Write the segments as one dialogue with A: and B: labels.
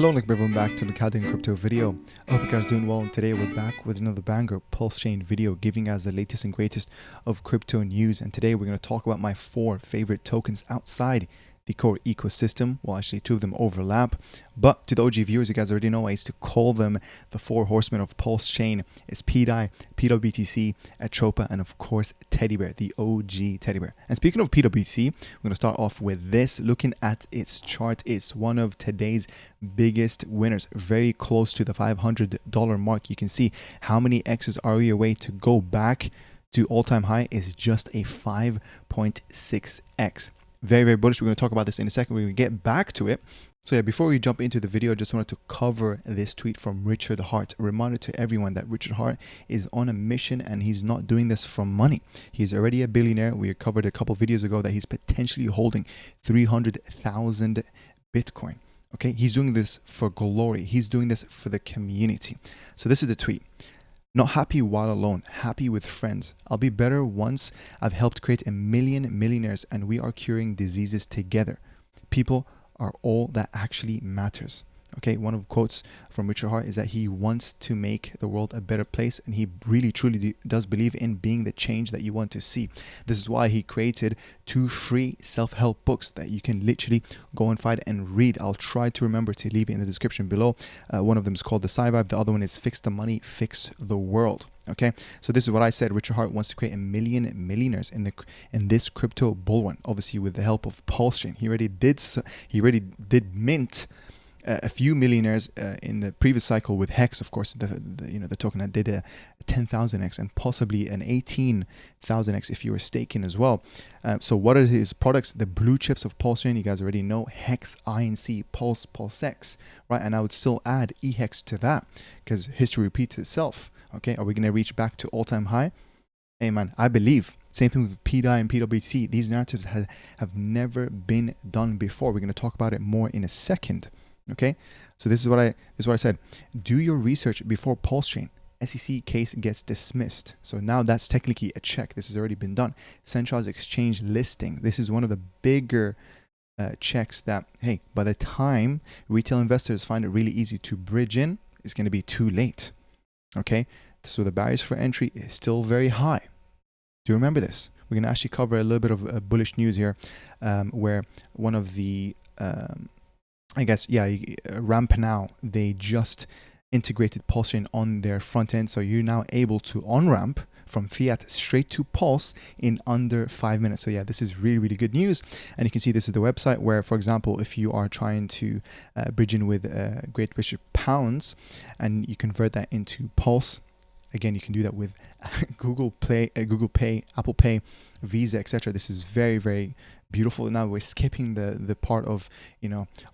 A: Hello and welcome everyone back to the Chaldean Crypto video. I hope you guys are doing well, and today we're back with another banger PulseChain video giving us the latest and greatest of crypto news. And today we're going to talk about my 4 favorite tokens outside the core ecosystem. Well, actually 2 of them overlap, but to the OG viewers, you guys already know I used to call them the 4 horsemen of PulseChain. It's PDAI, pWBTC, Atropa, and of course Teddy Bear, the OG Teddy Bear. And speaking of pWBTC, we're going to start off with this. Looking at its chart, it's one of today's biggest winners, very close to the $500 mark. You can see how many X's are we away to go back to all-time high is just a 5.6x. Very, very bullish. We're going to talk about this in a second. We're going to get back to it. So yeah, before we jump into the video, I just wanted to cover this tweet from Richard Hart. A reminder to everyone that Richard Hart is on a mission and he's not doing this for money. He's already a billionaire. We covered a couple videos ago that he's potentially holding 300,000 Bitcoin. Okay, he's doing this for glory. He's doing this for the community. So this is the tweet. Not happy while alone, happy with friends. I'll be better once I've helped create 1 million millionaires and we are curing diseases together. People are all that actually matters. Okay, one of the quotes from Richard Hart is that he wants to make the world a better place, and he really truly does believe in being the change that you want to see. This is why he created 2 free self-help books that you can literally go and find and read. I'll try to remember to leave it in the description below. One of them is called The Vibe. The other one is Fix the Money, Fix the World. Okay, so this is what I said. Richard Hart wants to create 1 million millionaires in this crypto bull run, obviously with the help of PulseChain. He already did mint a few millionaires in the previous cycle with Hex, of course, the token that did a 10,000x and possibly an 18,000x if you were staking as well. So what are his products? The blue chips of PulseChain, you guys already know: Hex, INC, Pulse, PulseX, right? And I would still add eHex to that because history repeats itself. Okay, are we going to reach back to all-time high? Hey man, I believe. Same thing with PDAI and pWBTC. These narratives have never been done before. We're going to talk about it more in a second. Okay, so this is what I said. Do your research before PulseChain. SEC case gets dismissed. So now that's technically a check. This has already been done. Centralized exchange listing. This is one of the bigger checks that, hey, by the time retail investors find it really easy to bridge in, it's going to be too late. Okay, so the barriers for entry is still very high. Do you remember this? We're going to actually cover a little bit of bullish news here, where one of the Ramp Now, they just integrated PulseChain on their front end. So you're now able to on-ramp from fiat straight to Pulse in under 5 minutes. So yeah, this is really, really good news. And you can see this is the website where, for example, if you are trying to bridge in with Great British pounds and you convert that into Pulse, again, you can do that with Google Pay, Apple Pay, Visa, etc. This is very, very beautiful. Now we're skipping the part of,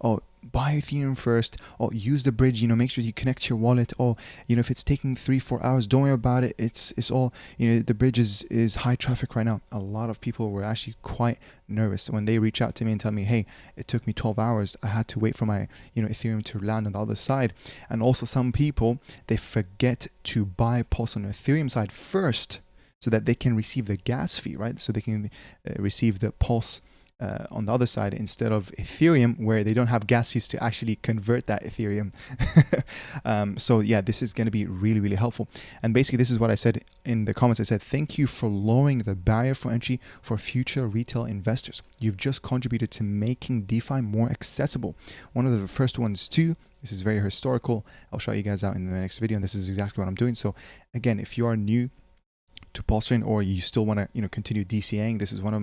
A: oh, buy Ethereum first, or use the bridge, make sure you connect your wallet, or if it's taking 3-4 hours, don't worry about it. It's all, the bridge is high traffic right now. A lot of people were actually quite nervous when they reach out to me and tell me, hey, it took me 12 hours. I had to wait for my Ethereum to land on the other side. And also some people, they forget to buy Pulse on the Ethereum side first so that they can receive the gas fee, right? So they can receive the Pulse on the other side instead of Ethereum, where they don't have gas fees to actually convert that Ethereum. So yeah, this is going to be really, really helpful. And basically, this is what I said in the comments. I said, thank you for lowering the barrier for entry for future retail investors. You've just contributed to making DeFi more accessible. One of the first ones too. This is very historical. I'll show you guys out in the next video, and this is exactly what I'm doing. So again, if you are new to PulseChain or you still want to continue DCAing, this is one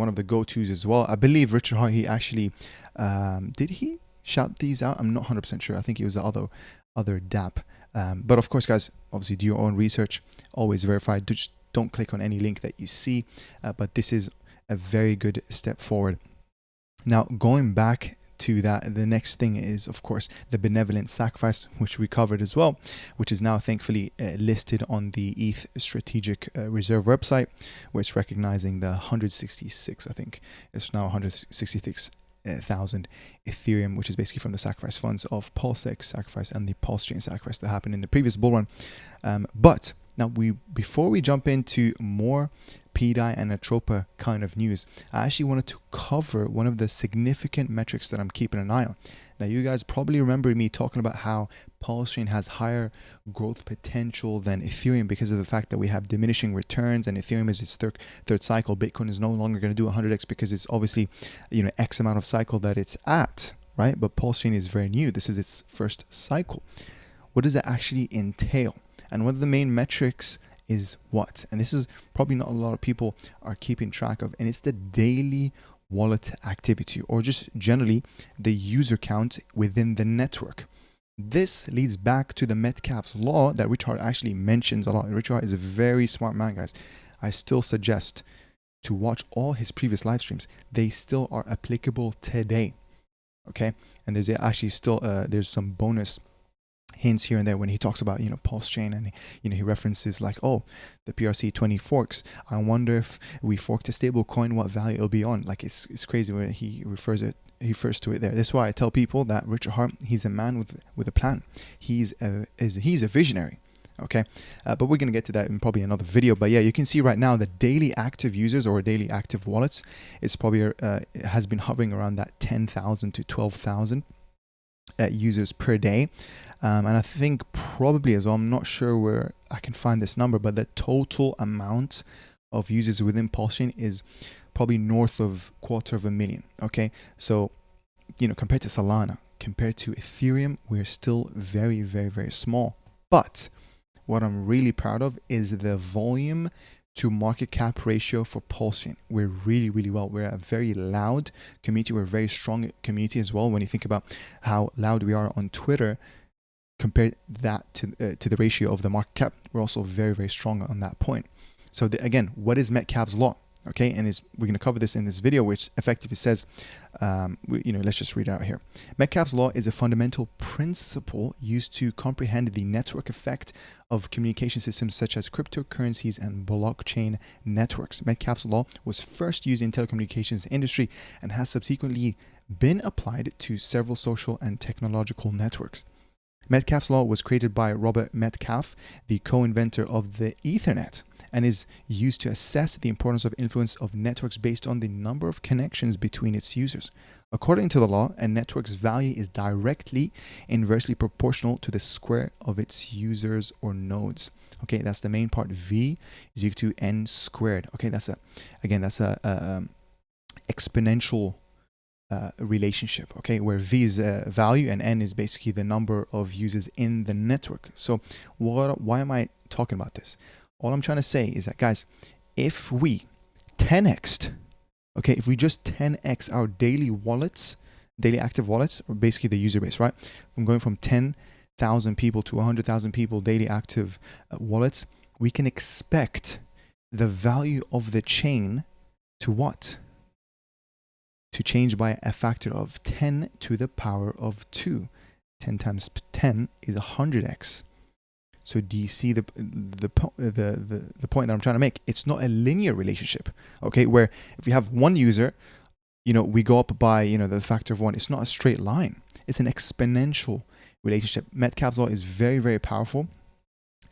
A: of the go-tos as well. I believe Richard Hart, he actually did he shout these out? I'm not 100% sure. I think it was the other DApp. But of course, guys, obviously do your own research. Always verify. Just don't click on any link that you see. But this is a very good step forward. Now, going back to that, the next thing is, of course, the benevolent sacrifice, which we covered as well, which is now thankfully listed on the ETH Strategic Reserve website, where it's recognizing the 166, I think it's now 166,000 Ethereum, which is basically from the sacrifice funds of PulseX sacrifice and the PulseChain sacrifice that happened in the previous bull run. But now, before we jump into more PDAI and Atropa kind of news, I actually wanted to cover one of the significant metrics that I'm keeping an eye on. Now, you guys probably remember me talking about how PulseChain has higher growth potential than Ethereum because of the fact that we have diminishing returns, and Ethereum is its third cycle. Bitcoin is no longer going to do 100x because it's obviously, X amount of cycle that it's at, right? But PulseChain is very new. This is its first cycle. What does that actually entail? And one of the main metrics is what? And this is probably not a lot of people are keeping track of, and it's the daily wallet activity, or just generally the user count within the network. This leads back to the Metcalfe's law that Richard actually mentions a lot. Richard is a very smart man, guys. I still suggest to watch all his previous live streams. They still are applicable today. Okay, and there's actually still there's some bonus hints here and there when he talks about PulseChain, and he references like, oh, the PRC20 forks. I wonder if we forked a stable coin, what value it'll be on. Like it's crazy when he refers to it there. That's why I tell people that Richard Hart, he's a man with a plan. He's a visionary. Okay, but we're gonna get to that in probably another video. But yeah, you can see right now the daily active users or daily active wallets, it's probably it has been hovering around that 10,000 to 12,000 users per day. And I think probably as well, I'm not sure where I can find this number, but the total amount of users within PulseChain is probably north of 250,000. Okay, so compared to Solana, compared to Ethereum, we're still very, very, very small. But what I'm really proud of is the volume to market cap ratio for PulseChain. We're really, really well. We're a very loud community. We're a very strong community as well. When you think about how loud we are on Twitter, compare that to the ratio of the market cap, we're also very, very strong on that point. So again, what is Metcalfe's law? Okay, and we're going to cover this in this video, which effectively says, let's just read it out here. Metcalfe's law is a fundamental principle used to comprehend the network effect of communication systems such as cryptocurrencies and blockchain networks. Metcalfe's law was first used in telecommunications industry and has subsequently been applied to several social and technological networks. Metcalfe's law was created by Robert Metcalfe, the co-inventor of the Ethernet, and is used to assess the importance of influence of networks based on the number of connections between its users. According to the law, a network's value is directly inversely proportional to the square of its users or nodes. Okay, that's the main part. V is equal to n squared. Okay, that's a exponential relationship, okay, where V is value and N is basically the number of users in the network. So why am I talking about this? All I'm trying to say is that, guys, if we 10x'd, okay, if we just 10x our daily active wallets, or basically the user base, right? From going from 10,000 people to 100,000 people daily active wallets, we can expect the value of the chain to what? To change by a factor of 10 to the power of 2. 10 times 10 is 100x. So do you see the point that I'm trying to make? It's not a linear relationship, okay? Where if you have one user, we go up by the factor of 1. It's not a straight line. It's an exponential relationship. Metcalfe's law is very, very powerful,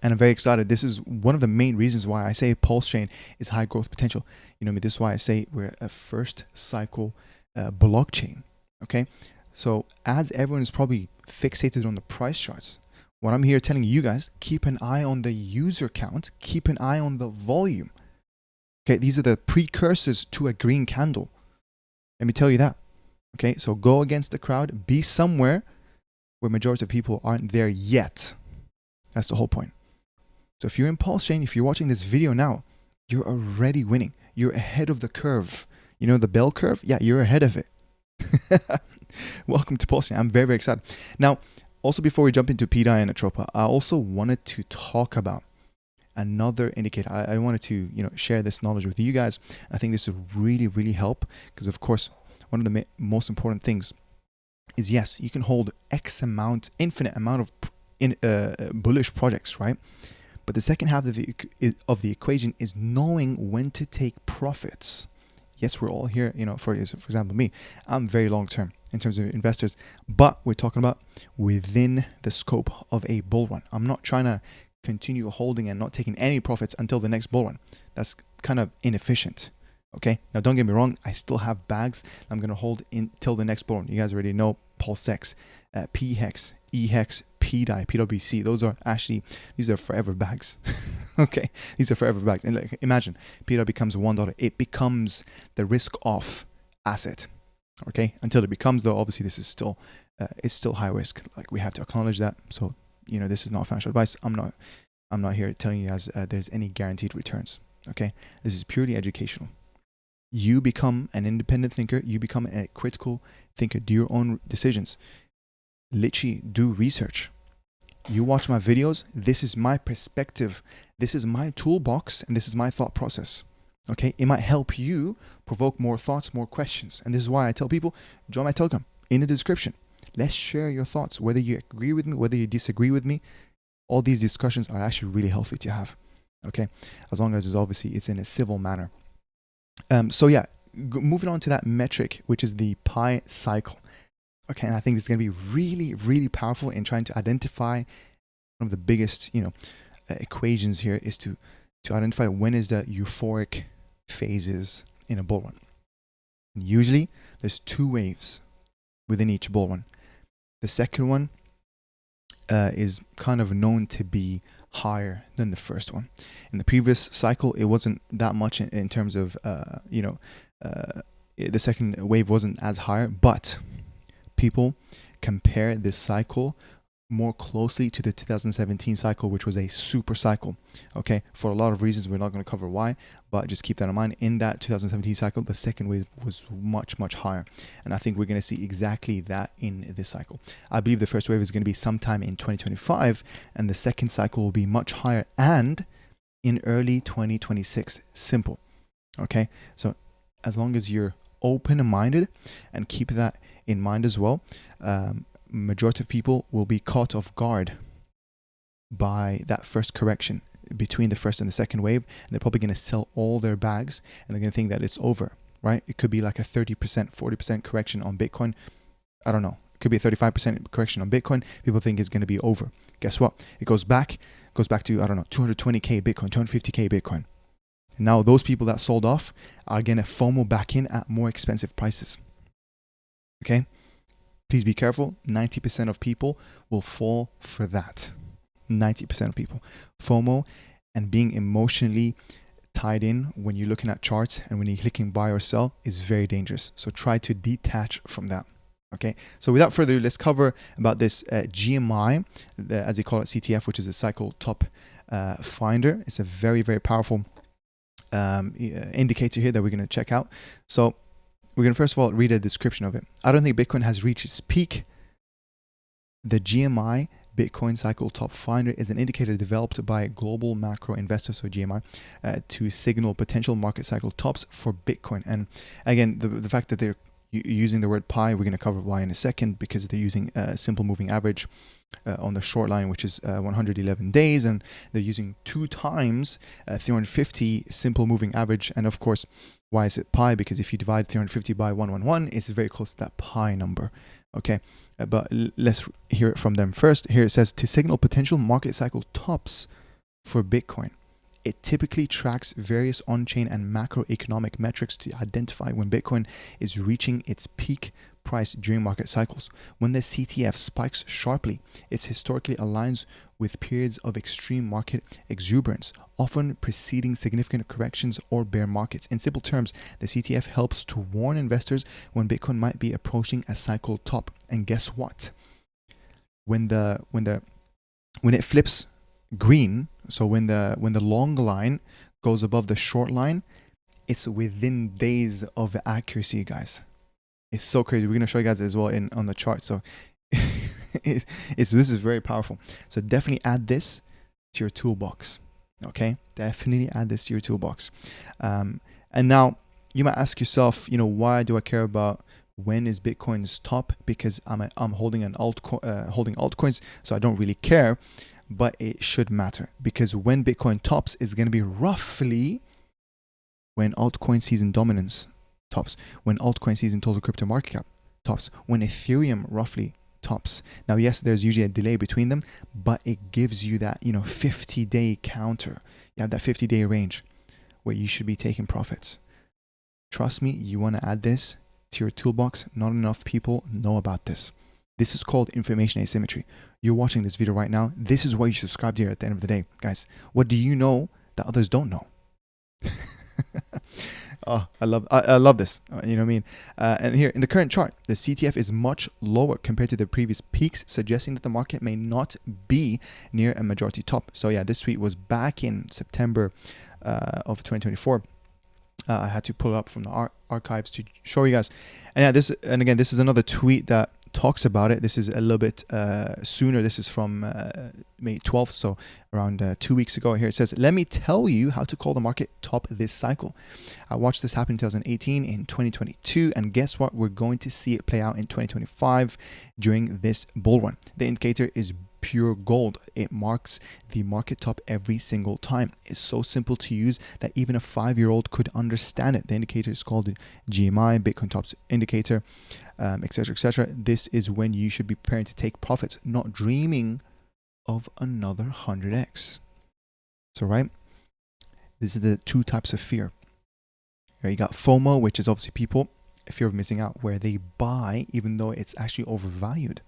A: and I'm very excited. This is one of the main reasons why I say PulseChain is high growth potential. This is why I say we're a first cycle blockchain. Okay, so as everyone is probably fixated on the price charts, what I'm here telling you guys, keep an eye on the user count, keep an eye on the volume. Okay, these are the precursors to a green candle. Let me tell you that. Okay, so go against the crowd, be somewhere where majority of people aren't there yet. That's the whole point. So if you're in PulseChain, if you're watching this video now, you're already winning. You're ahead of the curve. The bell curve? Yeah, you're ahead of it. Welcome to PulseChain. I'm very, very excited. Now, also before we jump into PDAI and Atropa, I also wanted to talk about another indicator. I wanted to, share this knowledge with you guys. I think this would really, really help because, of course, one of the most important things is, yes, you can hold infinite amount of bullish projects, right? But the second half of the equation is knowing when to take profits. Yes, we're all here, for example, me, I'm very long term in terms of investors, but we're talking about within the scope of a bull run. I'm not trying to continue holding and not taking any profits until the next bull run. That's kind of inefficient. Okay, now don't get me wrong, I still have bags I'm going to hold until the next bull run. You guys already know PulseX, PHEX, EHEX, PDAI, pWBTC. Those are actually, these are forever bags. Okay, these are forever bags. And like, imagine PDAI becomes $1, it becomes the risk off asset. Okay, until it becomes, though, obviously this is still it's still high risk. Like, we have to acknowledge that. So, you know, this is not financial advice. I'm not here telling you guys there's any guaranteed returns. Okay, this is purely educational. You become an independent thinker. You become a critical thinker. Do your own decisions. Literally do research. You watch my videos. This is my perspective. This is my toolbox, and this is my thought process. Okay, it might help you provoke more thoughts, more questions. And this is why I tell people, join my Telegram in the description. Let's share your thoughts, whether you agree with me, whether you disagree with me. All these discussions are actually really healthy to have. Okay, as long as it's in a civil manner. So yeah, moving on to that metric, which is the pi cycle. Okay, and I think this is going to be really, really powerful in trying to identify one of the biggest, equations here is to identify when is the euphoric phases in a bull run. And usually there's 2 waves within each bull run. The second one is kind of known to be higher than the first one. In the previous cycle, it wasn't that much in terms of, the second wave wasn't as higher, but people compare this cycle more closely to the 2017 cycle, which was a super cycle. Okay, for a lot of reasons, we're not going to cover why, but just keep that in mind. In that 2017 cycle, the second wave was much, much higher. And I think we're going to see exactly that in this cycle. I believe the first wave is going to be sometime in 2025, and the second cycle will be much higher and in early 2026. Simple. Okay, so as long as you're open-minded and keep that in mind as well, majority of people will be caught off guard by that first correction between the first and the second wave, and they're probably going to sell all their bags, and they're going to think that it's over, right? It could be like a 30%, 40% correction on Bitcoin. I don't know. It could be a 35% correction on Bitcoin. People think it's going to be over. Guess what? It goes back to, I don't know, 220K Bitcoin, 250K Bitcoin. And now those people that sold off are going to FOMO back in at more expensive prices. Okay? Please be careful. 90% of people will fall for that. 90% of people. FOMO and being emotionally tied in when you're looking at charts and when you're clicking buy or sell is very dangerous. So try to detach from that. Okay. So without further ado, let's cover about this GMI, as they call it, CTF, which is a cycle top finder. It's a very, very powerful indicator here that we're going to check out. So we're going to first of all read a description of it. I don't think Bitcoin has reached its peak. The GMI Bitcoin Cycle Top Finder is an indicator developed by global macro investors, so GMI, to signal potential market cycle tops for Bitcoin. And again, the fact that they're using the word pi, we're going to cover why in a second, because they're using a simple moving average on the short line, which is 111 days, and they're using 2 times 350 simple moving average. And of course, why is it pi? Because if you divide 350 by 111, it's very close to that pi number. Okay, but let's hear it from them first. Here it says, to signal potential market cycle tops for Bitcoin. It typically tracks various on-chain and macroeconomic metrics to identify when Bitcoin is reaching its peak price during market cycles. When the CTF spikes sharply, it historically aligns with periods of extreme market exuberance, often preceding significant corrections or bear markets. In simple terms, the CTF helps to warn investors when Bitcoin might be approaching a cycle top. And guess what? When it flips green, so when the long line goes above the short line, it's within days of accuracy, guys. It's so crazy. We're going to show you guys as well on the chart. So this is very powerful. So definitely add this to your toolbox. Okay, definitely add this to your toolbox. And now you might ask yourself, why do I care about when is Bitcoin's top? Because I'm holding holding altcoins, so I don't really care. But it should matter, because when Bitcoin tops, it's going to be roughly when altcoin season dominance tops, when altcoin season total crypto market cap tops, when Ethereum roughly tops. Now, yes, there's usually a delay between them, but it gives you that 50-day counter. You have that 50-day range where you should be taking profits. Trust me, you want to add this to your toolbox. Not enough people know about this. This is called information asymmetry. You're watching this video right now. This is why you subscribed here at the end of the day. Guys, what do you know that others don't know? Oh, I love this. You know what I mean? And here in the current chart, the CTF is much lower compared to the previous peaks, suggesting that the market may not be near a majority top. So yeah, this tweet was back in September of 2024. I had to pull it up from the archives to show you guys. And yeah, again, this is another tweet that talks about it. This is a little bit sooner. This is from May 12th, so around 2 weeks ago. Here it says, let me tell you how to call the market top this cycle. I watched this happen in 2018, in 2022, and guess what? We're going to see it play out in 2025 during this bull run. The indicator is pure gold. It marks the market top every single time. It's so simple to use that even a 5-year-old could understand it. The indicator is called the GMI, Bitcoin Tops Indicator, etc., etc. This is when you should be preparing to take profits, not dreaming of another 100x. So right, this is the two types of fear. You got FOMO, which is obviously people, fear of missing out, where they buy even though it's actually overvalued.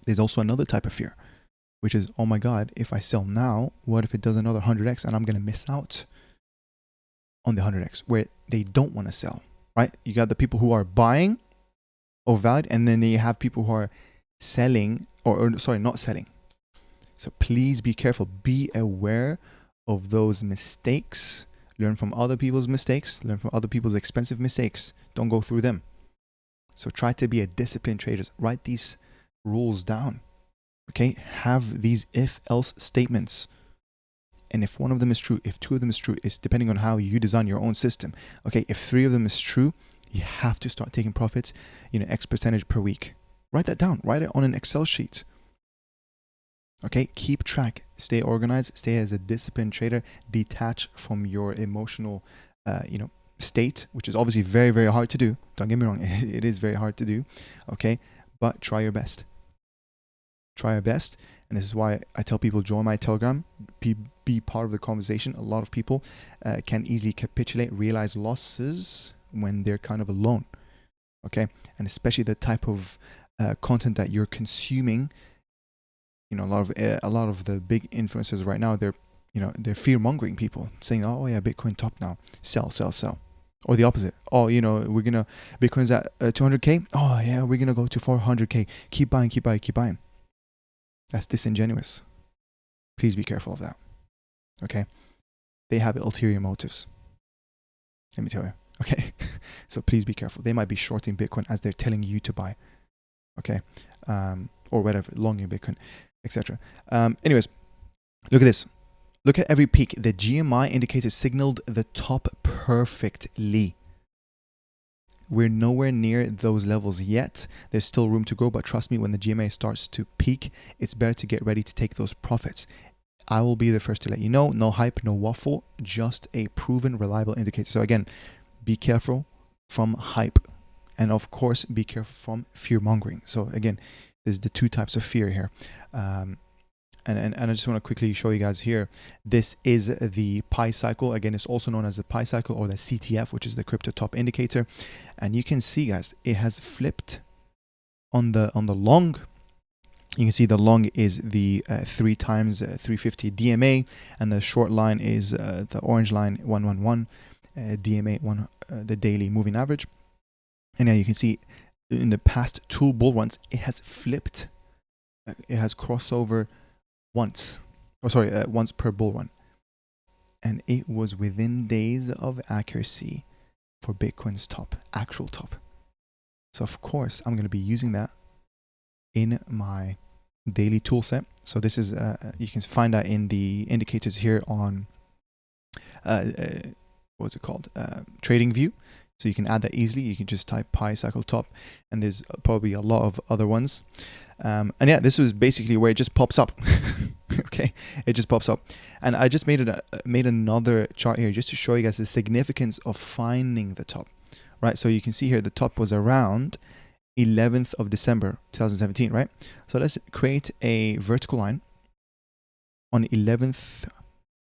A: There's also another type of fear, which is, oh my God, if I sell now, what if it does another 100x and I'm going to miss out on the 100x, where they don't want to sell, right? You got the people who are buying overvalued, and then you have people who are selling, or sorry, not selling. So please be careful. Be aware of those mistakes. Learn from other people's mistakes. Learn from other people's expensive mistakes. Don't go through them. So try to be a disciplined trader. Write these rules down. Okay, have these if-else statements, and if one of them is true, if two of them is true, it's depending on how you design your own system. Okay, if 3 of them is true, you have to start taking profits, X percentage per week. Write that down. Write it on an Excel sheet. Okay, keep track. Stay organized. Stay as a disciplined trader. Detach from your emotional state, which is obviously very, very hard to do. Don't get me wrong, it is very hard to do. Okay, but try your best. Try your best. And this is why I tell people, join my Telegram, be part of the conversation. A lot of people can easily capitulate, realize losses when they're kind of alone. Okay, and especially the type of content that you're consuming. A lot of the big influencers right now, they're fear mongering people, saying, oh yeah, Bitcoin top now, sell, sell, sell. Or the opposite. Oh, Bitcoin's at 200k. Oh yeah, we're gonna go to 400k. Keep buying, keep buying, keep buying. That's disingenuous. Please be careful of that. Okay, they have ulterior motives. Let me tell you. Okay, so please be careful. They might be shorting Bitcoin as they're telling you to buy. Okay, or whatever, longing Bitcoin, etc. Anyways, look at this. Look at every peak. The GMI indicator signaled the top perfectly. We're nowhere near those levels yet. There's still room to grow, but trust me, when the GMA starts to peak, it's better to get ready to take those profits. I will be the first to let you know. No hype, no waffle, just a proven, reliable indicator. So again, be careful from hype. And of course, be careful from fear-mongering. So again, there's the two types of fear here. And I just want to quickly show you guys here. This is the Pi cycle. Again, it's also known as the Pi cycle, or the CTF, which is the crypto top indicator. And you can see, guys, it has flipped on the long. You can see the long is the 3 times 350 DMA, and the short line is the orange line 111 DMA, the daily moving average. And now you can see in the past 2 bull runs, it has flipped. It has crossed over once per bull run, and it was within days of accuracy for Bitcoin's actual top. So of course I'm going to be using that in my daily tool set. So this is you can find that in the indicators here on what's it called, trading view. So you can add that easily. You can just type Pi cycle top, and there's probably a lot of other ones. And yeah, this was basically where it just pops up. Okay, it just pops up. And I just made another chart here just to show you guys the significance of finding the top, right? So you can see here the top was around 11th of December 2017, right? So let's create a vertical line on 11th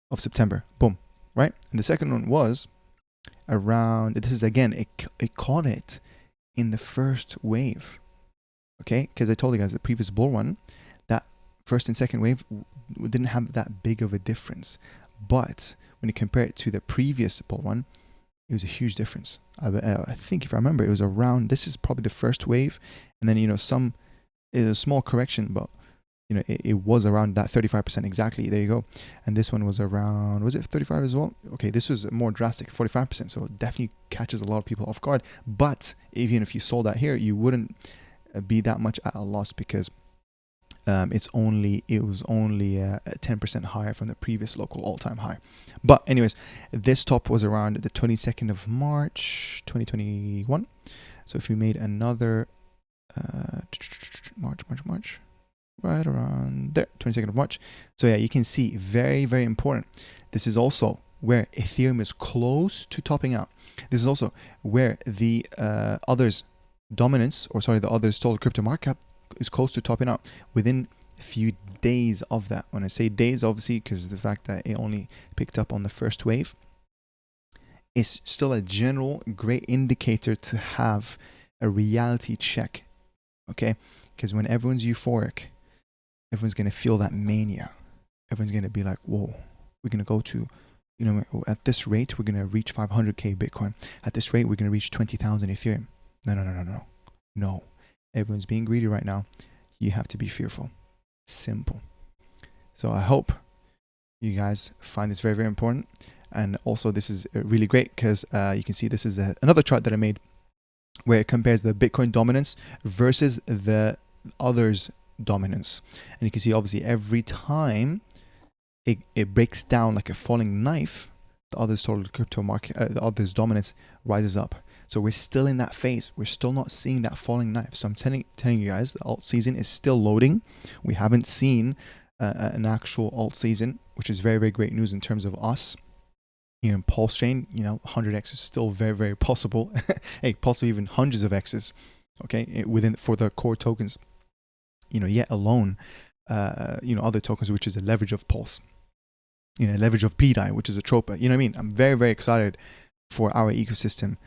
A: of September. Boom, right? And the second one was around, this is again, it caught it in the first wave. Okay, because I told you guys the previous bull run, that first and second wave didn't have that big of a difference. But when you compare it to the previous bull run, it was a huge difference. I think if I remember, it was around, this is probably the first wave, and then, you know, it was a small correction, but, you know, it was around that 35% exactly. There you go. And this one was around, was it 35 as well? Okay, this was more drastic, 45%. So it definitely catches a lot of people off guard. But even if you sold that here, you wouldn't be that much at a loss, because it was only 10% higher from the previous local all-time high. But anyways, this top was around the 22nd of March 2021. So if you made another March, right around there, 22nd of March. So yeah, you can see, very, very important. This is also where Ethereum is close to topping out. This is also where the others dominance, or sorry, the others total crypto market cap is close to topping out within a few days of that. When I say days, obviously, because the fact that it only picked up on the first wave, is still a general great indicator to have a reality check. Okay, because when everyone's euphoric, everyone's going to feel that mania. Everyone's going to be like, whoa, we're going to go to, you know, at this rate, we're going to reach 500k Bitcoin. At this rate, we're going to reach 20,000 Ethereum. No. Everyone's being greedy right now. You have to be fearful. Simple. So I hope you guys find this very, very important. And also, this is really great because you can see this is another chart that I made where it compares the Bitcoin dominance versus the others dominance. And you can see, obviously, every time it breaks down like a falling knife, the others total crypto market, the others dominance rises up. So we're still in that phase. We're still not seeing that falling knife. So I'm telling you guys, the alt season is still loading. We haven't seen an actual alt season, which is very, very great news in terms of us. Here in PulseChain, you know, 100x is still very, very possible. Hey, possibly even hundreds of x's. Okay, for the core tokens. You know, yet alone, you know, other tokens, which is a leverage of Pulse. You know, leverage of PDAI, which is Atropa. You know what I mean? I'm very, very excited for our ecosystem.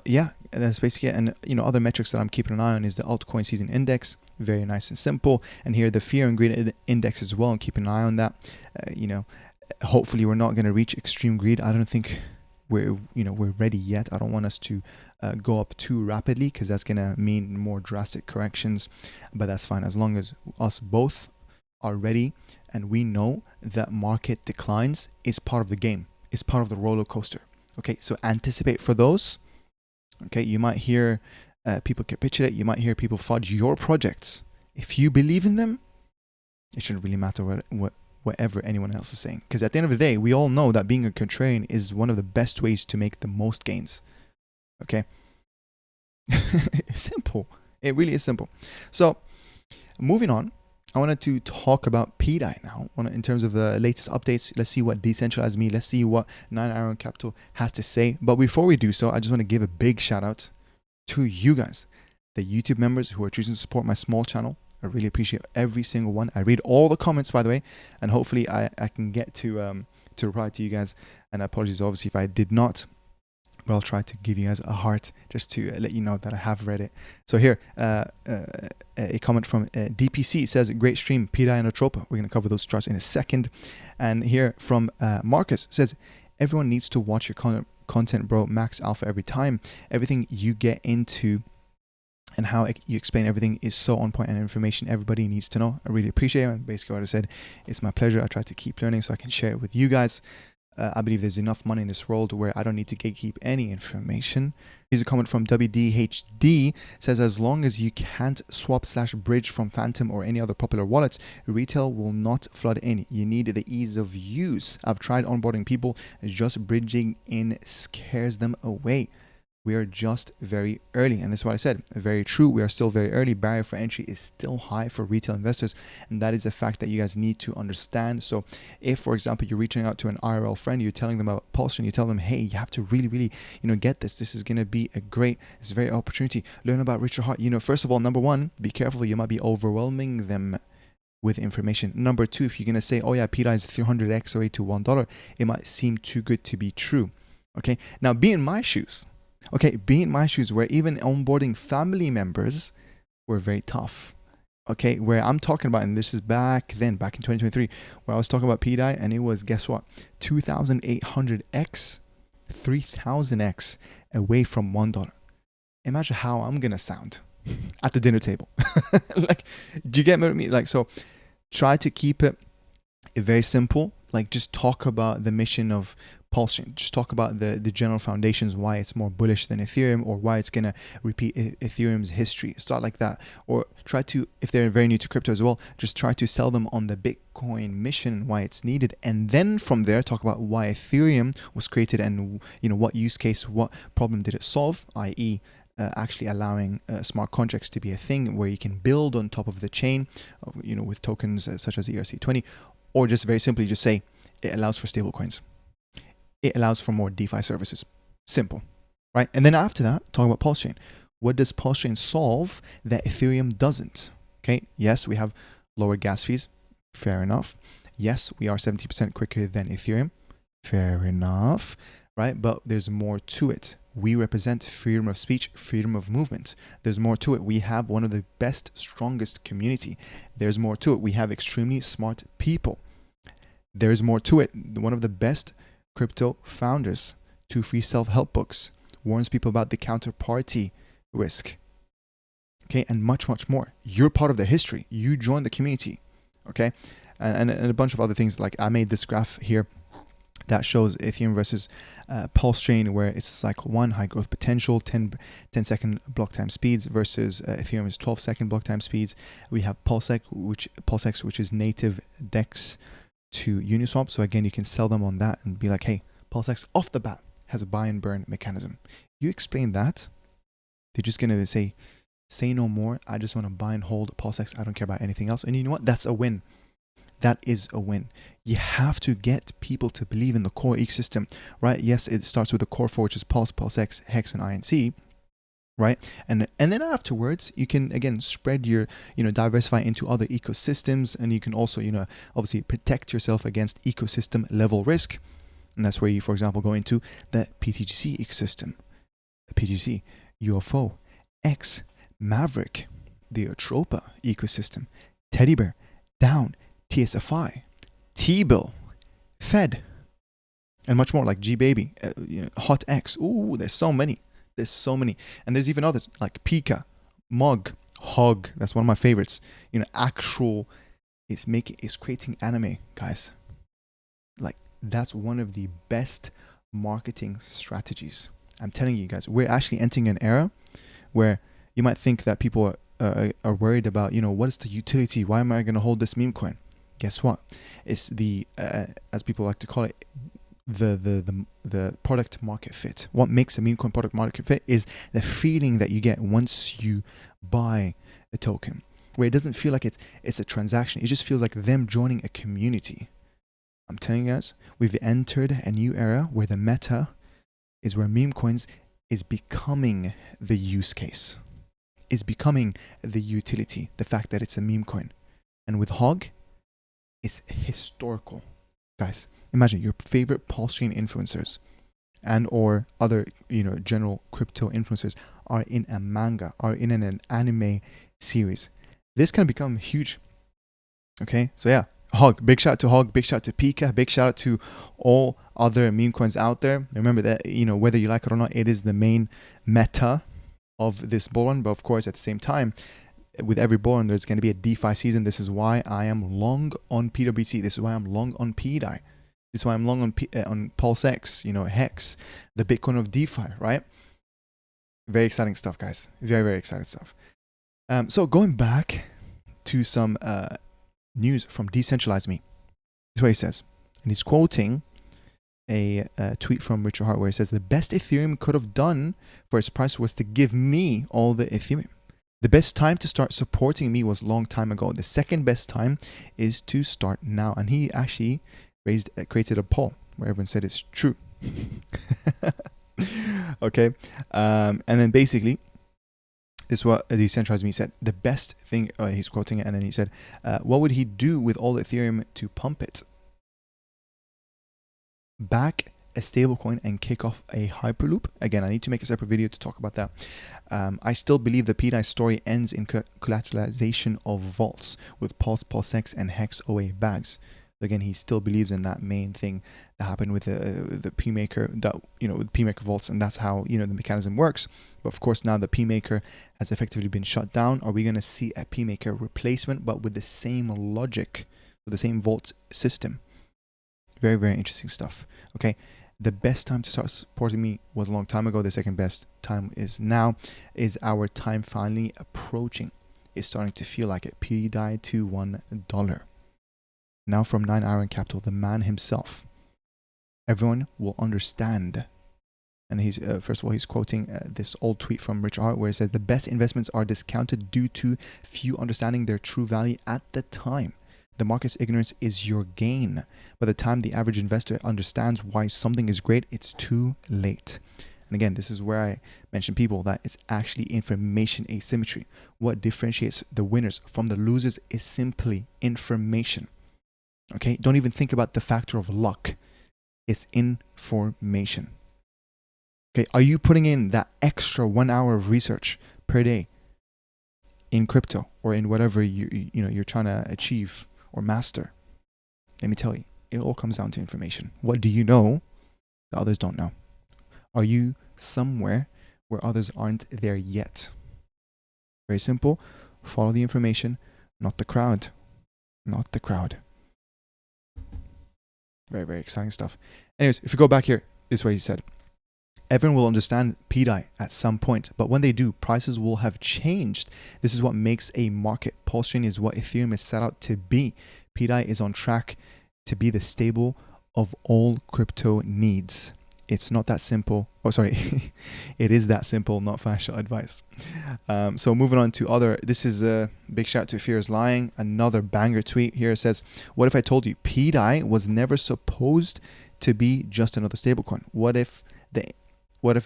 A: Yeah, that's basically it. And, you know, other metrics that I'm keeping an eye on is the altcoin season index. Very nice and simple. And here, the fear and greed index as well. I'm keeping an eye on that. You know, hopefully we're not going to reach extreme greed. I don't think we're ready yet. I don't want us to go up too rapidly, because that's going to mean more drastic corrections. But that's fine, as long as us both are ready and we know that market declines is part of the game. It's part of the roller coaster. Okay, so anticipate for those. Okay, you might hear people capitulate. You might hear people fudge your projects. If you believe in them, it shouldn't really matter whatever anyone else is saying. Because at the end of the day, we all know that being a contrarian is one of the best ways to make the most gains. Okay? It's simple. It really is simple. So, moving on, I wanted to talk about PDAI now in terms of the latest updates. Let's see what Decentralized Me, let's see what 9 Iron Capital has to say. But before we do so, I just want to give a big shout out to you guys, the YouTube members who are choosing to support my small channel. I really appreciate every single one. I read all the comments, by the way, and hopefully I can get to reply to you guys. And apologies, obviously, if I did not. But I'll try to give you guys a heart just to let you know that I have read it. So here, a comment from DPC says, great stream, PDAI and Atropa. We're going to cover those charts in a second. And here from Marcus says, everyone needs to watch your content, bro. Max alpha every time. Everything you get into and how you explain everything is so on point, and information everybody needs to know. I really appreciate it. And basically what I said, it's my pleasure. I try to keep learning so I can share it with you guys. I believe there's enough money in this world where I don't need to gatekeep any information. Here's a comment from WDHD. Says, as long as you can't swap/bridge from Phantom or any other popular wallets, retail will not flood in. You need the ease of use. I've tried onboarding people. Just bridging in scares them away. We are just very early. And this is what I said. Very true. We are still very early. Barrier for entry is still high for retail investors. And that is a fact that you guys need to understand. So if, for example, you're reaching out to an IRL friend, you're telling them about Pulse, and you tell them, hey, you have to really, really, get this. This is going to be it's a great opportunity. Learn about Richard Hart. First of all, number one, be careful. You might be overwhelming them with information. Number two, if you're going to say, oh yeah, PDAI is 300x away to $1, it might seem too good to be true. Okay. Now be in my shoes. Okay, be in my shoes where even onboarding family members were very tough. Okay, where I'm talking about, and this is back in 2023, where I was talking about PDAI, and it was, guess what, 2,800x, 3,000x away from $1. Imagine how I'm gonna sound at the dinner table. Like, do you get me? Like, so try to keep it very simple. Like, just talk about the mission of PulseChain. Just talk about the general foundations, why it's more bullish than Ethereum, or why it's gonna repeat Ethereum's history. Start like that, or try to, if they're very new to crypto as well, just try to sell them on the Bitcoin mission, why it's needed, and then from there talk about why Ethereum was created, and what use case, what problem did it solve, i.e. Actually allowing smart contracts to be a thing where you can build on top of the chain, with tokens such as ERC20, or just very simply just say it allows for stable coins. It allows for more DeFi services. Simple, right? And then after that, talk about PulseChain. What does PulseChain solve that Ethereum doesn't? Okay, yes, we have lower gas fees. Fair enough. Yes, we are 70% quicker than Ethereum. Fair enough, right? But there's more to it. We represent freedom of speech, freedom of movement. There's more to it. We have one of the best, strongest community. There's more to it. We have extremely smart people. There's more to it. One of the best crypto founders, 2 free self-help books, warns people about the counterparty risk. Okay, and much, much more. You're part of the history. You join the community. Okay, and a bunch of other things. Like, I made this graph here that shows Ethereum versus PulseChain, where it's cycle 1, high growth potential, 10-second block time speeds versus Ethereum's 12-second block time speeds. We have PulseX, which is native DEX to Uniswap. So again, you can sell them on that and be like, hey, PulseX off the bat has a buy and burn mechanism. You explain that, they're just going to say no more. I just want to buy and hold PulseX. I don't care about anything else. And you know what? That's a win. That is a win. You have to get people to believe in the core ecosystem, right? Yes, it starts with the core 4, which is Pulse, PulseX, Hex, and INC, right? And then afterwards, you can, again, spread your, diversify into other ecosystems, and you can also, obviously protect yourself against ecosystem level risk. And that's where you, for example, go into the PTGC ecosystem, PTGC, UFO, X, Maverick, the Atropa ecosystem, Teddy Bear, Down, TSFI, T-Bill, Fed, and much more, like G-Baby, Hot X. Ooh, there's so many. And there's even others like Pika, Mug, Hog. That's one of my favorites. Actual is creating anime, guys. Like, that's one of the best marketing strategies. I'm telling you guys, we're actually entering an era where you might think that people are worried about, what is the utility? Why am I going to hold this meme coin? Guess what? It's the, as people like to call it, the product market fit. What makes a meme coin product market fit is the feeling that you get once you buy a token, where it doesn't feel like it's a transaction. It just feels like them joining a community. I'm telling you guys, we've entered a new era where the meta is where meme coins is becoming the use case, is becoming the utility, the fact that it's a meme coin. And with Hog, it's historical. Guys, imagine your favorite PulseChain influencers and or other, general crypto influencers are in a manga, are in an anime series. This can become huge. Okay, so yeah, Hog, big shout out to Hog, big shout out to Pika, big shout out to all other meme coins out there. Remember that, whether you like it or not, it is the main meta of this bull run. But of course, at the same time, with every bull run, there's going to be a DeFi season. This is why I am long on pWBTC. This is why I'm long on PDAI. This is why I'm long on PulseX, Hex, the Bitcoin of DeFi, right? Very exciting stuff, guys. Very, very exciting stuff. So going back to some news from Decentralize Me. This is what he says. And he's quoting a tweet from Richard Hart where he says, the best Ethereum could have done for its price was to give me all the Ethereum. The best time to start supporting me was a long time ago. The second best time is to start now. And he actually created a poll where everyone said it's true. Okay. And then basically, this is what Decentralize Me said. The best thing, he's quoting it, and then he said, what would he do with all Ethereum to pump it? Back a stablecoin and kick off a hyperloop. Again, I need to make a separate video to talk about that. I still believe the PDAI story ends in collateralization of vaults with Pulse, PulseX, and Hex OA bags. Again, he still believes in that main thing that happened with the P-Maker, that, with P-Maker vaults, and that's how, the mechanism works. But of course, now the P-Maker has effectively been shut down. Are we going to see a P-Maker replacement, but with the same logic, with the same vault system? Very, very interesting stuff. Okay, the best time to start supporting me was a long time ago. The second best time is now. Is our time finally approaching? It's starting to feel like it. PDAI to $1. Now from 9 Iron Capital, the man himself. Everyone will understand. And he's first of all, he's quoting this old tweet from Rich Art where it says, the best investments are discounted due to few understanding their true value at the time. The market's ignorance is your gain. By the time the average investor understands why something is great, it's too late. And again, this is where I mention people that it's actually information asymmetry. What differentiates the winners from the losers is simply information. Okay, don't even think about the factor of luck. It's information. Okay, are you putting in that extra 1 hour of research per day in crypto or in whatever you're trying to achieve or master? Let me tell you, it all comes down to information. What do you know that others don't know? Are you somewhere where others aren't there yet? Very simple. Follow the information, not the crowd. Not the crowd. Very, very exciting stuff. Anyways, if you go back here, this is what he said. Everyone will understand PDAI at some point, but when they do, prices will have changed. This is what makes a market. PulseChain is what Ethereum is set out to be. PDAI is on track to be the stable of all crypto needs. It's not that simple. Oh, sorry. It is that simple, not financial advice. So moving on to other, this is a big shout out to Fear is Lying. Another banger tweet here says, what if I told you PDAI was never supposed to be just another stablecoin? What if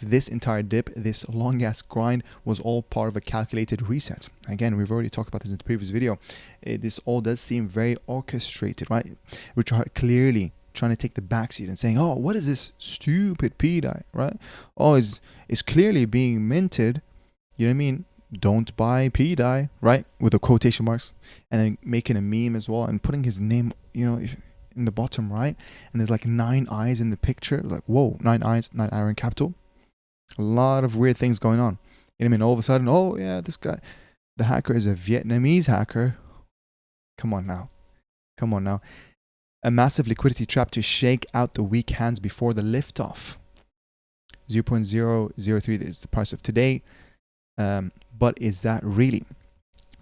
A: this entire dip, this long ass grind was all part of a calculated reset? Again, we've already talked about this in the previous video. This all does seem very orchestrated, right? Richard clearly trying to take the backseat and saying, oh, what is this stupid PDAI, right? Oh, it's clearly being minted. You know what I mean? Don't buy PDAI, right? With the quotation marks, and then making a meme as well and putting his name, in the bottom right. And there's like 9 eyes in the picture. Like, whoa, 9 eyes, 9 Iron Capital. A lot of weird things going on. You know what I mean? All of a sudden, oh yeah, this guy, the hacker is a Vietnamese hacker. Come on now. Come on now. A massive liquidity trap to shake out the weak hands before the liftoff. 0.003 is the price of today. But is that really?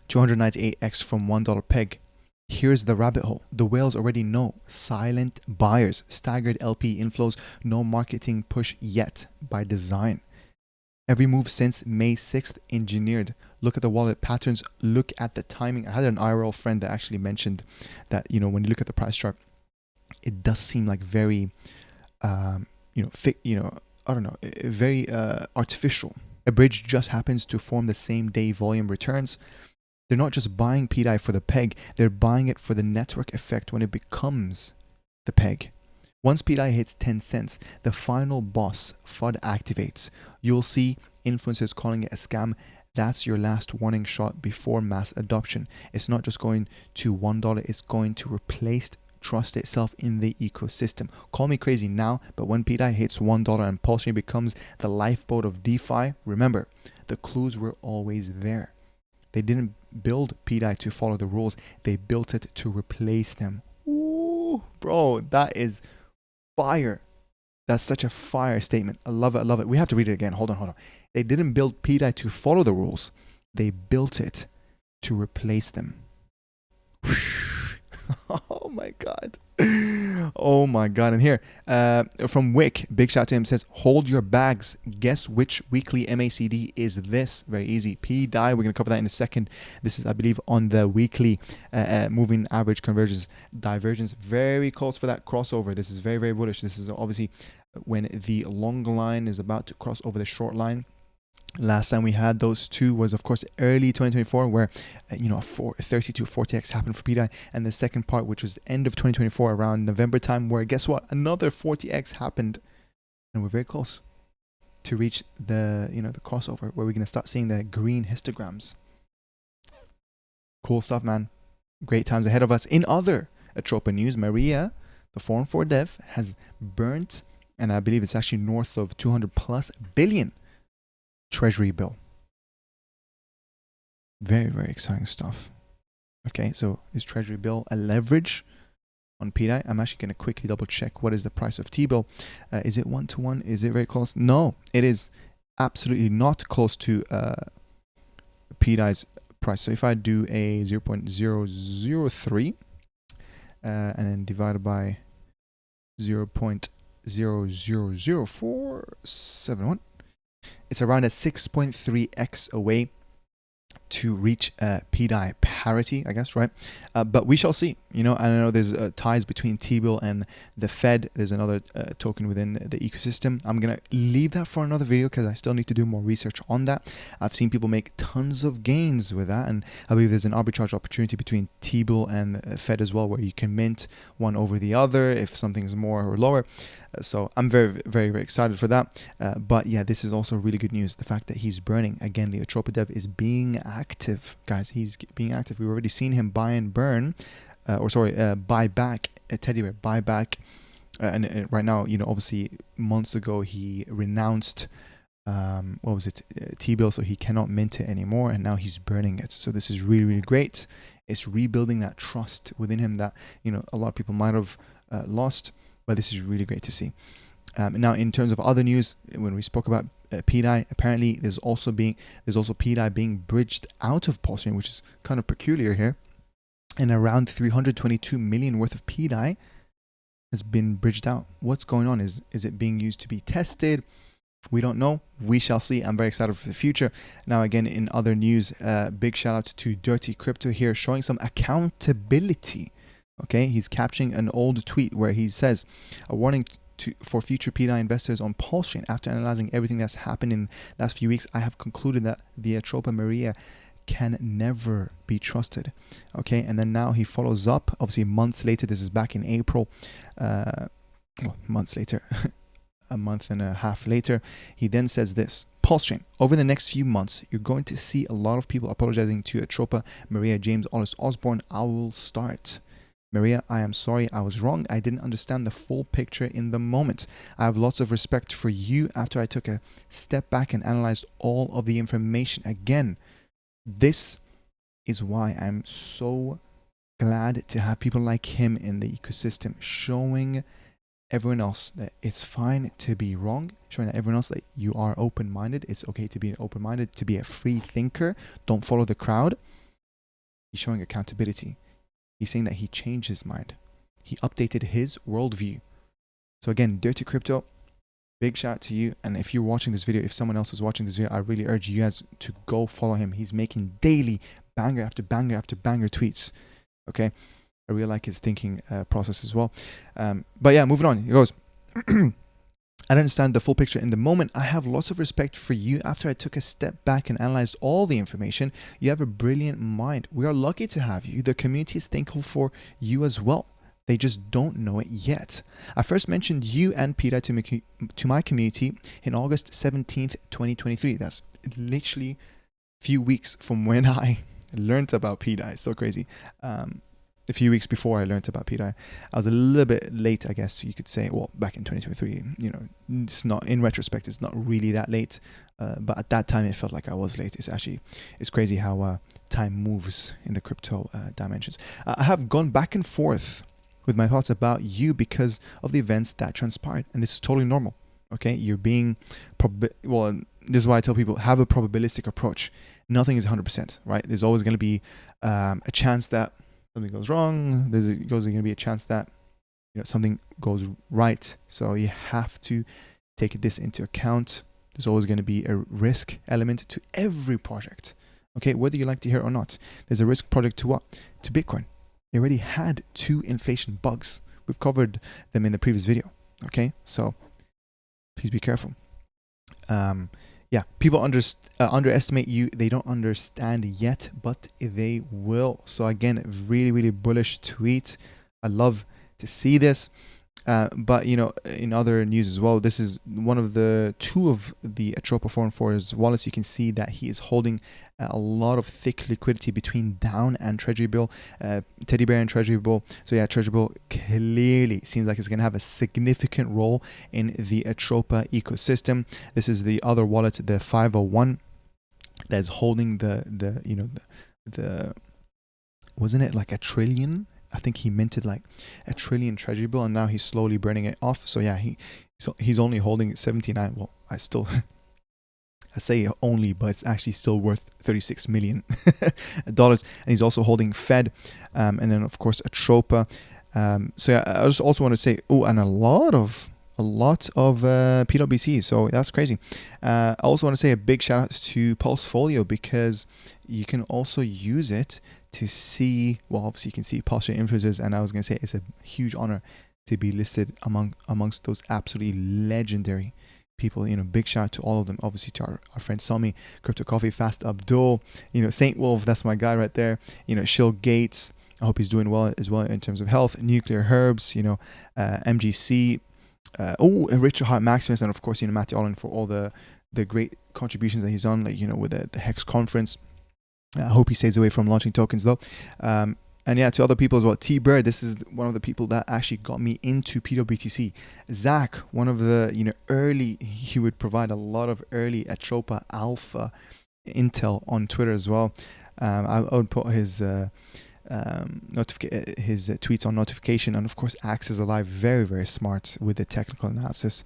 A: 298x from $1 peg. Here's the rabbit hole. The whales already know. Silent buyers, staggered LP inflows, no marketing push yet by design. Every move since May 6th engineered. Look at the wallet patterns. Look at the timing. I had an IRL friend that actually mentioned that, when you look at the price chart, it does seem like very, I don't know, very artificial. A bridge just happens to form the same day volume returns. They're not just buying PDAI for the peg, they're buying it for the network effect when it becomes the peg. Once PDAI hits 10 cents, the final boss FUD activates. You'll see influencers calling it a scam. That's your last warning shot before mass adoption. It's not just going to $1, it's going to replace trust itself in the ecosystem. Call me crazy now, but when PDAI hits $1 and PulseChain becomes the lifeboat of DeFi, remember, the clues were always there. They didn't build PDAI to follow the rules. They built it to replace them. Ooh, bro, that is fire. That's such a fire statement. I love it. I love it. We have to read it again. Hold on. They didn't build PDAI to follow the rules. They built it to replace them. Oh my God. Oh my God. And here, from Wick, big shout to him, says, hold your bags. Guess which weekly MACD is this? Very easy. PDAI. We're going to cover that in a second. This is, I believe, on the weekly moving average convergence divergence. Very close for that crossover. This is very, very bullish. This is obviously when the long line is about to cross over the short line. Last time we had those two was, of course, early 2024, where 30 to 40x happened for PDAI, and the second part, which was the end of 2024 around November time, where guess what, another 40x happened and we're very close to reach the the crossover where we're going to start seeing the green histograms. Cool stuff, man. Great times ahead of us. In other Atropa news, Maria, the 404 dev, has burnt, and I believe it's actually north of 200 plus billion Treasury bill. Very, very exciting stuff. Okay, so is Treasury bill a leverage on PDAI? I'm actually going to quickly double check what is the price of T-bill. Is it 1-to-1? Is it very close? No, it is absolutely not close to PDAI's price. So if I do a 0.003 and then divided by 0.0000471, it's around a 6.3x away to reach PDAI parity, I guess, right? But we shall see. I know there's ties between T-bill and the Fed. There's another token within the ecosystem. I'm going to leave that for another video because I still need to do more research on that. I've seen people make tons of gains with that, and I believe there's an arbitrage opportunity between T-bill and Fed as well, where you can mint one over the other if something's more or lower. So I'm very, very, very excited for that. But yeah, this is also really good news. The fact that he's burning. Again, the Atropa dev is being active, guys. He's being active. We've already seen him buy and burn, buy back teddy bear, buy back. And right now, obviously months ago he renounced T-bill, so he cannot mint it anymore, and now he's burning it. So this is really, really great. It's rebuilding that trust within him that a lot of people might have lost. But this is really great to see. Now, in terms of other news, when we spoke about PDAI, apparently there's also PDAI being bridged out of PulseChain, which is kind of peculiar here. And around 322 million worth of PDAI has been bridged out. What's going on? Is it being used to be tested? We don't know. We shall see. I'm very excited for the future. Now, again, in other news, big shout out to Dirty Crypto here, showing some accountability. Okay, he's capturing an old tweet where he says, a warning for future PDAI investors on PulseChain. After analyzing everything that's happened in the last few weeks, I have concluded that the Atropa Maria can never be trusted. Okay, and then now he follows up, obviously months later. This is back in April. Months later, a month and a half later. He then says this: PulseChain, over the next few months, you're going to see a lot of people apologizing to Atropa Maria, James Ollis Osborne. I will start. Maria, I am sorry, I was wrong. I didn't understand the full picture in the moment. I have lots of respect for you after I took a step back and analyzed all of the information. Again, this is why I'm so glad to have people like him in the ecosystem, showing everyone else that it's fine to be wrong, showing that everyone else that you are open-minded. It's okay to be open-minded, to be a free thinker. Don't follow the crowd. He's showing accountability. He's saying that he changed his mind. He updated his worldview. So again, Dirty Crypto, big shout out to you. And if you're watching this video, if someone else is watching this video, I really urge you guys to go follow him. He's making daily banger after banger after banger tweets. Okay, I really like his thinking process as well. But yeah, moving on. He goes, I don't understand the full picture in the moment. I have lots of respect for you after I took a step back and analyzed all the information. You have a brilliant mind. We are lucky to have you. The community is thankful for you as well. They just don't know it yet. I first mentioned you and PDAI to my community in August 17th, 2023. That's literally a few weeks from when I learned about PDAI. So crazy. A few weeks before I learned about PDAI. I was a little bit late, I guess you could say. Well, back in 2023, it's not, in retrospect, it's not really that late. But at that time, it felt like I was late. It's crazy how time moves in the crypto dimensions. I have gone back and forth with my thoughts about you because of the events that transpired. And this is totally normal. Okay, you're being, this is why I tell people, have a probabilistic approach. Nothing is 100%, right? There's always going to be a chance that something goes wrong. There's going to be a chance that something goes right. So you have to take this into account. There's always going to be a risk element to every project. Okay, whether you like to hear it or not, there's a risk project to what? To Bitcoin. They already had 2 inflation bugs. We've covered them in the previous video. Okay, so please be careful. Yeah, people underestimate you. They don't understand yet, but they will. So again, really, really bullish tweet. I love to see this. But you know, in other news as well, this is one of the two of the Atropa 404's wallets. You can see that he is holding a lot of thick liquidity between Down and Treasury Bill, Teddy Bear and Treasury Bill. So yeah, Treasury Bill clearly seems like it's going to have a significant role in the Atropa ecosystem. This is the other wallet, the 501, that's holding the wasn't it like a trillion? I think he minted like a trillion Treasury bill, and now he's slowly burning it off. So yeah, he's only holding 79. Well, I say only, but it's actually still worth $36 million dollars. And he's also holding Fed, and then of course Atropa. So yeah, I just also want to say, oh, and a lot of pWBTC. So that's crazy. I also want to say a big shout out to Pulsefolio, because you can also use it to see, well, obviously you can see PulseChain influencers, and I was going to say it's a huge honor to be listed amongst those absolutely legendary people. You know, big shout out to all of them. Obviously to our friend Sami, Crypto Coffee, Fast Abdul, you know, Saint Wolf, that's my guy right there. You know, Shill Gates, I hope he's doing well as well in terms of health. Nuclear Herbs, you know, MGC, Richard Hart Maximus, and of course, you know, Matthew Allen for all the great contributions that he's on, like, you know, with the Hex conference. I hope he stays away from launching tokens though. And yeah, to other people as well. T-Bird, this is one of the people that actually got me into pWBTC. Zach, one of the, you know, early, he would provide a lot of early Atropa alpha intel on Twitter as well. I would put his tweets on notification, and of course Axe is alive, very, very smart with the technical analysis.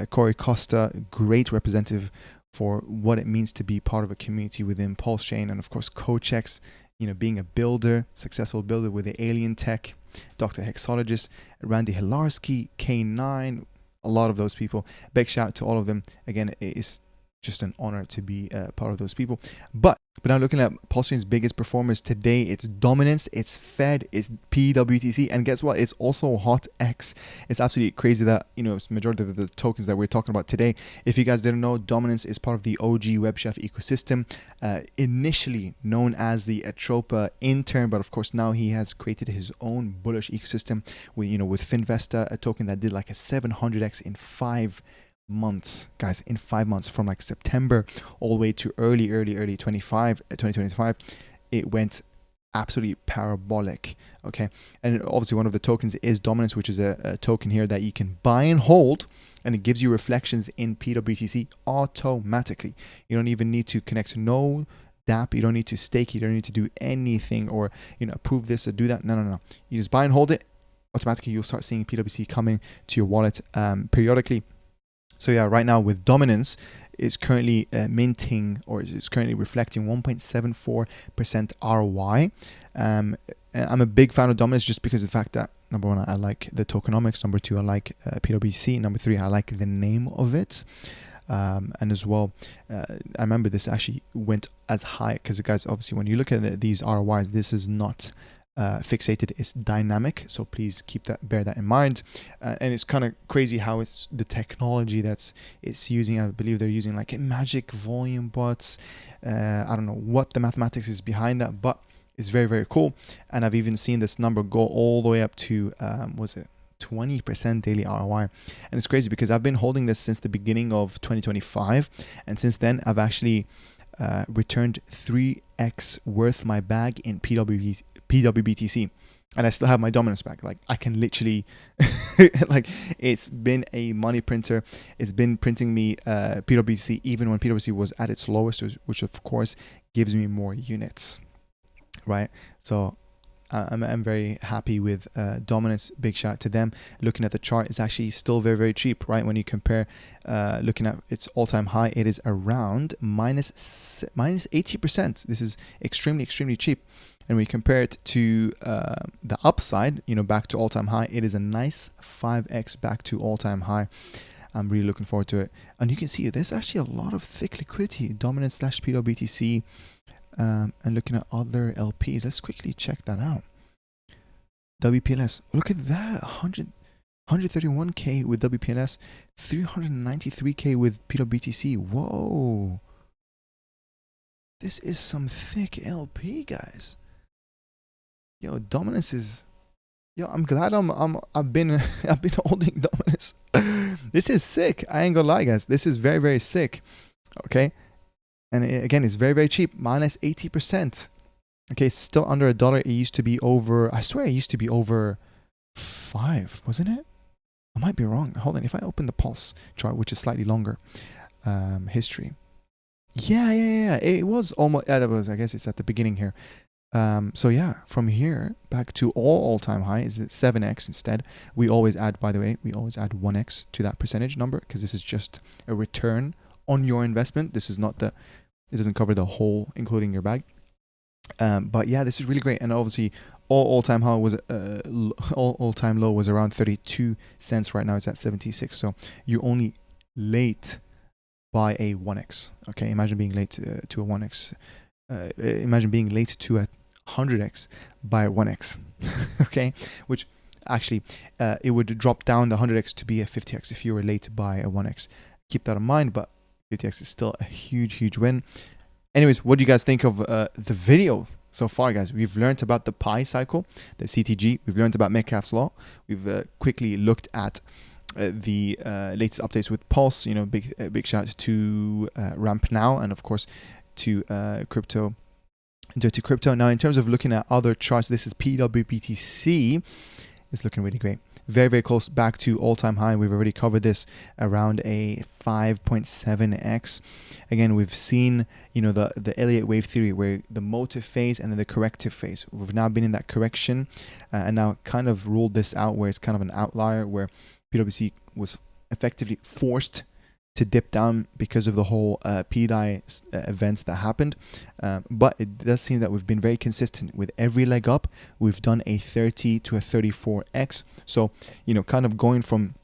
A: Corey Costa, great representative for what it means to be part of a community within PulseChain, and of course CoachX, you know, being a builder, successful builder with the alien tech. Dr. Hexologist, Randy Hilarski, K9, a lot of those people. Big shout out to all of them. Again, it is just an honor to be part of those people. But now looking at PulseChain's biggest performers today, it's Dominance, it's Fed, it's pWBTC, and guess what? It's also HotX. It's absolutely crazy that, you know, it's majority of the tokens that we're talking about today. If you guys didn't know, Dominance is part of the OG WebChef ecosystem, initially known as the Atropa intern, but of course now he has created his own bullish ecosystem with, you know, with Finvesta, a token that did like a 700x in 5 months, guys, in 5 months, from like September all the way to early 2025. It went absolutely parabolic. Okay, and obviously one of the tokens is Dominance, which is a token here that you can buy and hold, and it gives you reflections in pWBTC automatically. You don't even need to connect no dApp, you don't need to stake, you don't need to do anything, or, you know, approve this or do that. No, you just buy and hold it. Automatically you'll start seeing pWBTC coming to your wallet periodically. So yeah, right now with Dominance, it's currently minting, or it's currently reflecting 1.74% ROI. I'm a big fan of Dominance just because of the fact that, number one, I like the tokenomics. Number two, I like pWBTC. Number three, I like the name of it. And as well, I remember this actually went as high, because guys, obviously when you look at these ROIs, this is not fixated, it's dynamic, so please bear that in mind. And it's kind of crazy how it's the technology it's using. I believe they're using like magic volume bots. I don't know what the mathematics is behind that, but it's very, very cool. And I've even seen this number go all the way up to was it 20% daily ROI. And it's crazy because I've been holding this since the beginning of 2025, and since then I've actually returned 3x worth my bag in pWBTC, and I still have my Dominance back. Like, I can literally like, it's been a money printer. It's been printing me pWBTC even when pWBTC was at its lowest, which of course gives me more units, right? So I'm very happy with Dominance. Big shout out to them. Looking at the chart, it's actually still very, very cheap, right? When you compare, looking at its all-time high, it is around minus 80%. This is extremely, extremely cheap. And we compare it to the upside, you know, back to all-time high, it is a nice 5x back to all-time high. I'm really looking forward to it. And you can see there's actually a lot of thick liquidity, Dominance / pWBTC. And looking at other LPs, let's quickly check that out. WPLS, look at that, 131k with WPLS, 393k with pWBTC. Whoa, this is some thick LP, guys. Yo, Dominance is Yo, I'm glad I've been I've been holding dominance. This is sick. I ain't gonna lie, guys. This is very, very sick. Okay. And again, it's very, very cheap. Minus 80%. Okay, it's still under $1. It used to be over, I swear it used to be over 5, wasn't it? I might be wrong. Hold on. If I open the Pulse chart, which is slightly longer, history. Yeah. It was almost, that was, I guess it's at the beginning here. So yeah, from here back to all-time high is 7x instead. We always add, by the way, we always add 1x to that percentage number because this is just a return on your investment. This is not the, it doesn't cover the whole, including your bag. But yeah, this is really great. And obviously all-time high was all-time low was around 32 cents. Right now it's at 76. So you're only late by a 1x. Okay, imagine being late to a 1x. Imagine being late to a 100x by 1x. Okay, which actually it would drop down the 100x to be a 50x if you were late by a 1x. Keep that in mind, but 50x is still a huge win. Anyways, what do you guys think of the video so far, guys? We've learned about the pi cycle, the CTG. We've learned about Metcalfe's law. We've quickly looked at the latest updates with Pulse. You know, big shout out to Ramp Now, and of course to Dirty Crypto. Now, in terms of looking at other charts, this is pWBTC. It's looking really great. Very close back to all-time high. We've already covered this around a 5.7x. Again, we've seen, you know, the Elliott wave theory where the motive phase and then the corrective phase. We've now been in that correction and now kind of ruled this out where it's kind of an outlier where pWBTC was effectively forced to dip down because of the whole PDAI events that happened. But it does seem that we've been very consistent with every leg up. We've done a 30 to a 34x. So, you know, kind of going from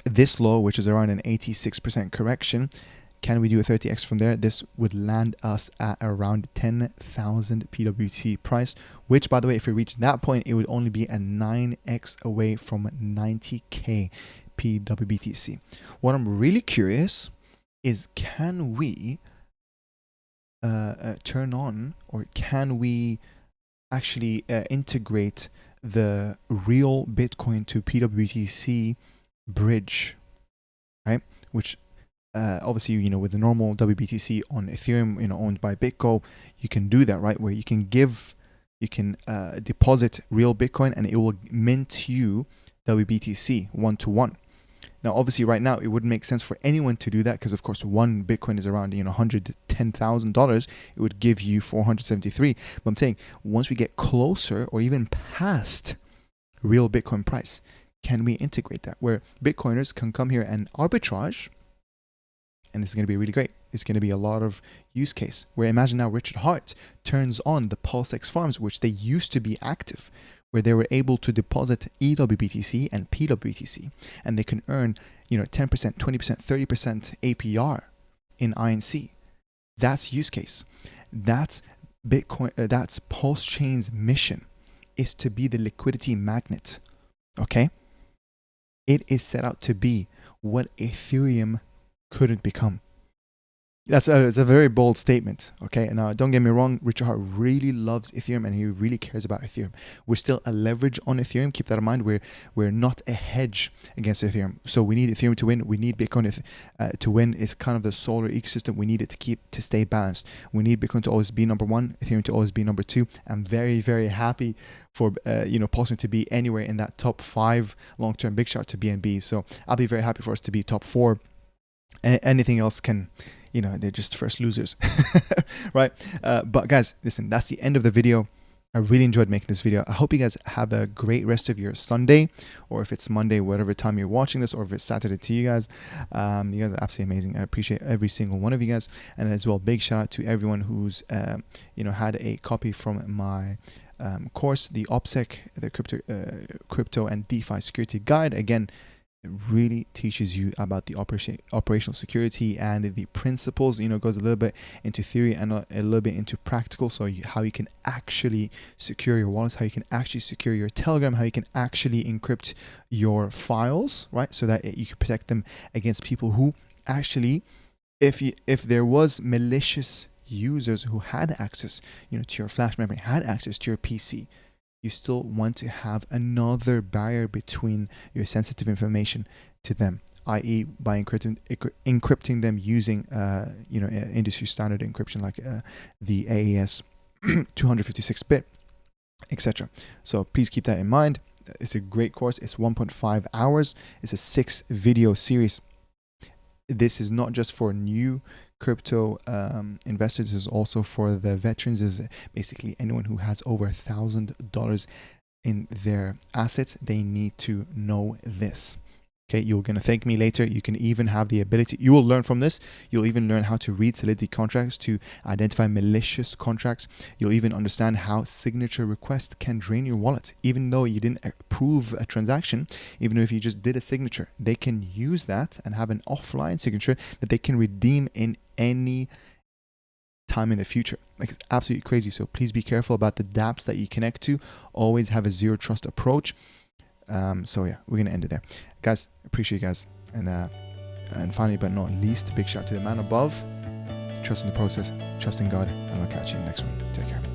A: this low, which is around an 86% correction, can we do a 30x from there? This would land us at around 10,000 pWBTC price, which, by the way, if we reach that point, it would only be a 9x away from 90k pWBTC. What I'm really curious is, can we turn on, or can we actually integrate the real Bitcoin to pWBTC bridge, right? Which obviously, you know, with the normal WBTC on Ethereum, you know, owned by BitGo, you can do that, right? Where you can deposit real Bitcoin and it will mint you WBTC 1-to-1. Now, obviously, right now, it wouldn't make sense for anyone to do that because, of course, one Bitcoin is around, you know, $110,000. It would give you 473. But I'm saying once we get closer or even past real Bitcoin price, can we integrate that where Bitcoiners can come here and arbitrage? And this is going to be really great. It's going to be a lot of use case where, imagine now Richard Hart turns on the PulseX farms, which they used to be active, where they were able to deposit eWBTC and pWBTC, and they can earn, you know, 10%, 20%, 30% APR in INC. That's use case. That's Bitcoin. That's PulseChain's mission, is to be the liquidity magnet. Okay, it is set out to be what Ethereum couldn't become. It's a very bold statement, okay? Now, don't get me wrong, Richard Hart really loves Ethereum and he really cares about Ethereum. We're still a leverage on Ethereum. Keep that in mind. We're not a hedge against Ethereum. So we need Ethereum to win. We need Bitcoin to win. It's kind of the solar ecosystem. We need it to stay balanced. We need Bitcoin to always be number one, Ethereum to always be number two. I'm very happy for Pulsechain to be anywhere in that top 5 long-term. Big shout out to BNB. So I'll be very happy for us to be top 4. Anything else can, you know, they're just first losers, right? But guys, listen, that's the end of the video. I really enjoyed making this video. I hope you guys have a great rest of your Sunday, or if it's Monday, whatever time you're watching this, or if it's Saturday to you guys. You guys are absolutely amazing. I appreciate every single one of you guys. And as well, big shout out to everyone who's, had a copy from my course, the OPSEC, the crypto and DeFi security guide. Again, it really teaches you about the operational security and the principles. You know, goes a little bit into theory and a little bit into practical. So how you can actually secure your wallets, how you can actually secure your Telegram, how you can actually encrypt your files, right? So that you can protect them against people who actually, if there was malicious users who had access, you know, to your flash memory, had access to your PC, you still want to have another barrier between your sensitive information to them, i.e. by encrypting them using industry standard encryption like the AES 256-bit, etc. So please keep that in mind. It's a great course. It's 1.5 hours. It's a 6-video series. This is not just for new crypto investors. This is also for the veterans. This is basically anyone who has over $1,000 in their assets. They need to know this. Okay, you're going to thank me later. You can even have the ability, you will learn from this. You'll even learn how to read Solidity contracts to identify malicious contracts. You'll even understand how signature requests can drain your wallet. Even though you didn't approve a transaction, even if you just did a signature, they can use that and have an offline signature that they can redeem in any time in the future. Like, it's absolutely crazy. So please be careful about the dApps that you connect to. Always have a zero trust approach. So yeah, we're gonna end it there, guys. Appreciate you guys, and finally but not least, big shout out to the man above. Trust in the process, trust in God, and I'll catch you in the next one. Take care.